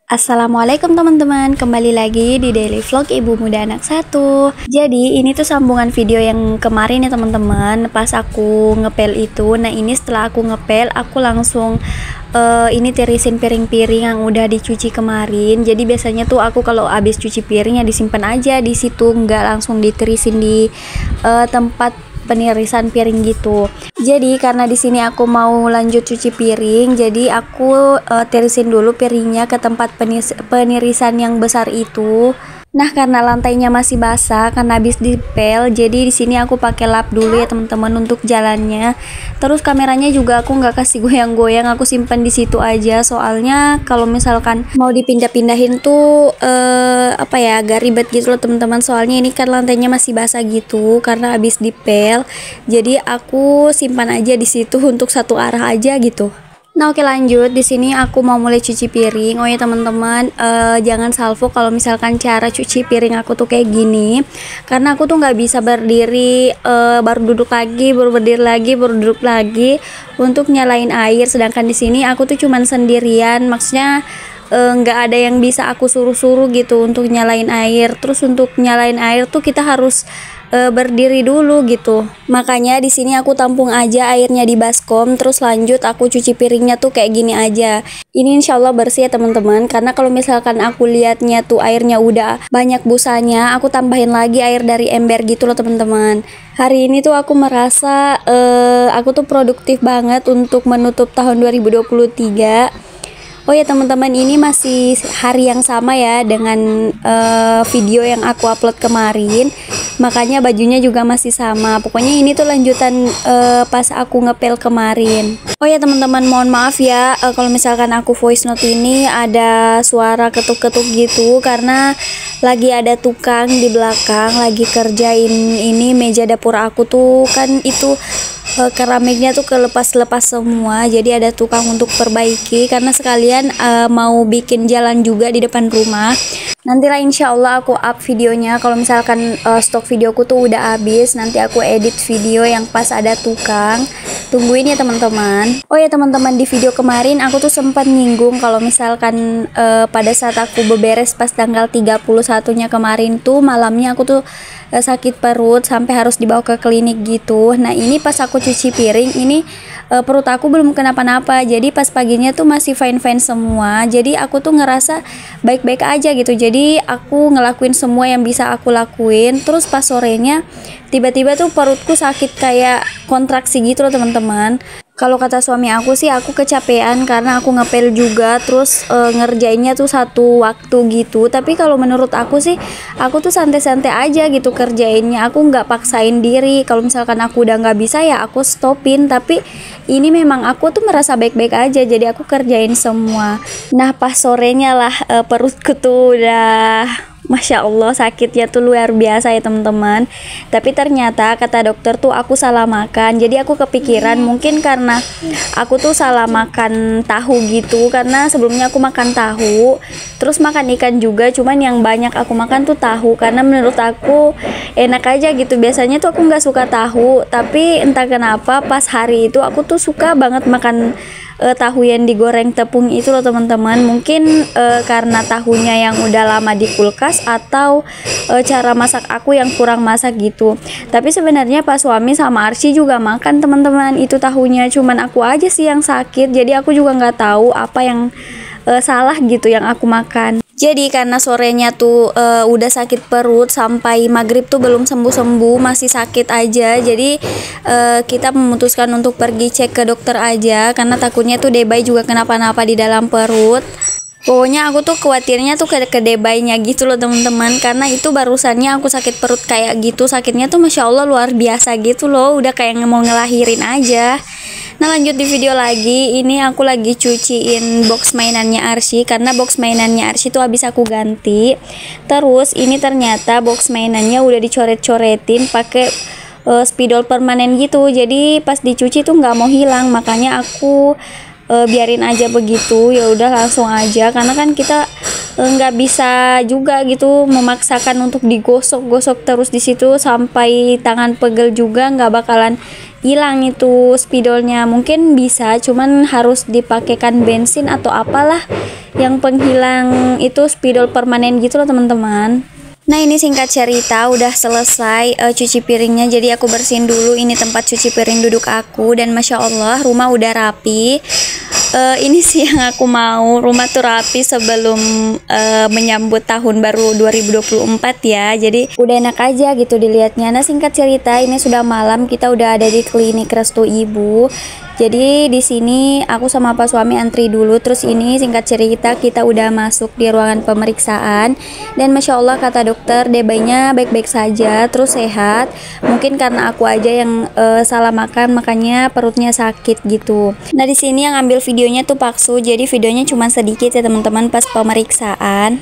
Assalamualaikum teman-teman, kembali lagi di daily vlog Ibu Muda Anak Satu. Jadi ini tuh sambungan video yang kemarin ya teman-teman, pas aku ngepel itu. Nah ini setelah aku ngepel, aku langsung ini tirisin piring-piring yang udah dicuci kemarin. Jadi biasanya tuh aku kalau habis cuci piring ya disimpan aja di situ, nggak langsung ditirisin di tempat penirisan piring gitu. Jadi karena di sini aku mau lanjut cuci piring, jadi aku tirisin dulu piringnya ke tempat penirisan yang besar itu. Nah, karena lantainya masih basah karena habis dipel, jadi di sini aku pakai lap dulu ya teman-teman untuk jalannya. Terus kameranya juga aku nggak kasih goyang-goyang, aku simpan di situ aja. Soalnya kalau misalkan mau dipindah-pindahin tuh agak ribet gitu loh teman-teman. Soalnya ini kan lantainya masih basah gitu karena habis dipel. Jadi aku simpan aja di situ untuk satu arah aja gitu. Nah oke lanjut, di sini aku mau mulai cuci piring. Oh ya teman-teman, jangan salvo kalau misalkan cara cuci piring aku tuh kayak gini, karena aku tuh nggak bisa berdiri, baru duduk lagi, baru berdiri lagi, baru duduk lagi untuk nyalain air. Sedangkan di sini aku tuh cuman sendirian, maksudnya nggak ada yang bisa aku suruh-suruh gitu untuk nyalain air. Terus untuk nyalain air tuh kita harus berdiri dulu gitu. Makanya di sini aku tampung aja airnya di baskom, terus lanjut aku cuci piringnya tuh kayak gini aja. Ini insya Allah bersih ya teman-teman, karena kalau misalkan aku lihatnya tuh airnya udah banyak busanya, aku tambahin lagi air dari ember gitu loh teman-teman. Hari ini tuh aku merasa aku tuh produktif banget untuk menutup tahun 2023. Oh ya teman-teman, ini masih hari yang sama ya dengan video yang aku upload kemarin, makanya bajunya juga masih sama. Pokoknya ini tuh lanjutan pas aku ngepel kemarin. Oh ya teman-teman, mohon maaf ya kalau misalkan aku voice note ini ada suara ketuk-ketuk gitu, karena lagi ada tukang di belakang lagi kerjain ini meja dapur aku tuh kan itu keramiknya tuh kelepas-lepas semua, jadi ada tukang untuk perbaiki karena sekalian mau bikin jalan juga di depan rumah. Nantilah insya Allah aku up videonya kalau misalkan stok videoku tuh udah habis, nanti aku edit video yang pas ada tukang. Tungguin ya teman-teman. Oh ya teman-teman, di video kemarin aku tuh sempat nyinggung kalau misalkan pada saat aku beberes pas tanggal 31-nya kemarin tuh malamnya aku tuh sakit perut sampai harus dibawa ke klinik gitu. Nah ini pas aku cuci piring ini perut aku belum kenapa-napa, jadi pas paginya tuh masih fine-fine semua. Jadi aku tuh ngerasa baik-baik aja gitu, jadi aku ngelakuin semua yang bisa aku lakuin. Terus pas sorenya tiba-tiba tuh perutku sakit kayak kontraksi gitu loh teman-teman. Kalau kata suami aku sih aku kecapean karena aku ngepel juga, terus ngerjainnya tuh satu waktu gitu. Tapi kalau menurut aku sih aku tuh santai-santai aja gitu kerjainnya, aku nggak paksain diri. Kalau misalkan aku udah nggak bisa ya aku stopin, tapi ini memang aku tuh merasa baik-baik aja jadi aku kerjain semua. Nah pas sorenya lah perutku tuh udah Masya Allah sakitnya tuh luar biasa ya teman-teman. Tapi ternyata kata dokter tuh aku salah makan. Jadi aku kepikiran mungkin karena aku tuh salah makan tahu gitu, karena sebelumnya aku makan tahu terus makan ikan juga, cuman yang banyak aku makan tuh tahu karena menurut aku enak aja gitu. Biasanya tuh aku nggak suka tahu, tapi entah kenapa pas hari itu aku tuh suka banget makan tahu yang digoreng tepung itu loh teman-teman. Mungkin karena tahunya yang udah lama di kulkas atau cara masak aku yang kurang masak gitu. Tapi sebenarnya Pak suami sama Arsy juga makan teman-teman itu tahunya, cuman aku aja sih yang sakit. Jadi aku juga nggak tahu apa yang salah gitu yang aku makan. Jadi karena sorenya tuh udah sakit perut sampai maghrib tuh belum sembuh-sembuh, masih sakit aja. Jadi kita memutuskan untuk pergi cek ke dokter aja karena takutnya tuh Debay juga kenapa-napa di dalam perut. Pokoknya aku tuh khawatirnya tuh ke Debaynya gitu loh teman-teman, karena itu barusannya aku sakit perut kayak gitu, sakitnya tuh Masya Allah luar biasa gitu loh, udah kayak mau ngelahirin aja. Nah lanjut di video lagi, ini aku lagi cuciin box mainannya Arsy karena box mainannya Arsy tuh habis aku ganti. Terus ini ternyata box mainannya udah dicoret-coretin pakai spidol permanen gitu, jadi pas dicuci tuh nggak mau hilang, makanya aku biarin aja begitu. Ya udah langsung aja karena kan kita nggak bisa juga gitu memaksakan untuk digosok-gosok terus di situ sampai tangan pegel juga, nggak bakalan hilang itu spidolnya. Mungkin bisa, cuman harus dipakaikan bensin atau apalah yang penghilang itu spidol permanen gitu loh teman-teman. Nah ini singkat cerita udah selesai cuci piringnya, jadi aku bersihin dulu ini tempat cuci piring duduk aku, dan Masya Allah rumah udah rapi. Ini sih yang aku mau, rumah tuh rapi sebelum menyambut tahun baru 2024 ya, jadi udah enak aja gitu dilihatnya. Nah singkat cerita ini sudah malam, kita udah ada di klinik Restu Ibu. Jadi di sini aku sama Pak suami antri dulu, terus ini singkat cerita kita udah masuk di ruangan pemeriksaan, dan Masya Allah kata dokter bayinya baik-baik saja, terus sehat. Mungkin karena aku aja yang salah makan makanya perutnya sakit gitu. Nah di sini yang ambil videonya tuh Paksu, jadi videonya cuma sedikit ya teman-teman pas pemeriksaan.